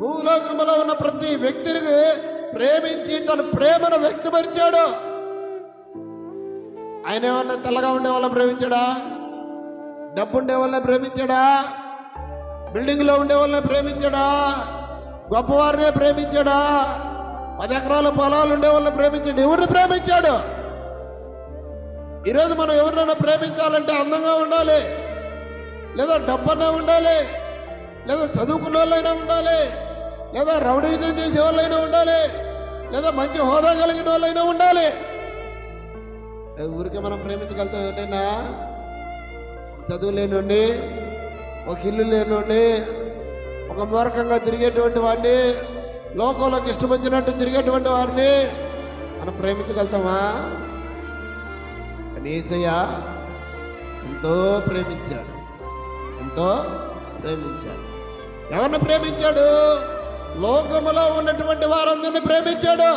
భూలోకములో ఉన్న ప్రతి వ్యక్తిని ప్రేమించి తన ప్రేమను వ్యక్తపరిచాడు. ఆయన ఏమన్నా తెల్లగా ఉండే వాళ్ళని ప్రేమించాడా? డబ్బు ఉండే వాళ్ళని ప్రేమించాడా? బిల్డింగ్ లో ఉండే వాళ్ళని ప్రేమించాడా? గొప్పవారినే ప్రేమించాడా? 10 ఎకరాల పొలాలు ఉండే వాళ్ళని ప్రేమించాడు. ఎవరిని ప్రేమించాడు? ఈరోజు మనం ఎవరినైనా ప్రేమించాలంటే అందంగా ఉండాలి, లేదా డబ్బన్నా ఉండాలి, లేదా చదువుకున్న వాళ్ళైనా ఉండాలి, లేదా రౌడీజం చేసే వాళ్ళైనా ఉండాలి, లేదా మంచి హోదా కలిగిన వాళ్ళైనా ఉండాలి. ఊరికే మనం ప్రేమించగలుగుతాం. ఎవరైనా చదువు లేనుండి, ఒక ఇల్లు లేనుండి, ఒక మూర్ఖంగా తిరిగేటువంటి వాడిని, లోకంలోకి ఇష్టం వచ్చినట్టు తిరిగేటువంటి వారిని మనం ప్రేమించగలుగుతామా? యేసయ్య ఎంతో ప్రేమించాడు, ఎంతో ప్రేమించాడు. ఎవరిని ప్రేమించాడు? లోకములో ఉన్నటువంటి వారందరినీ ప్రేమించాడు.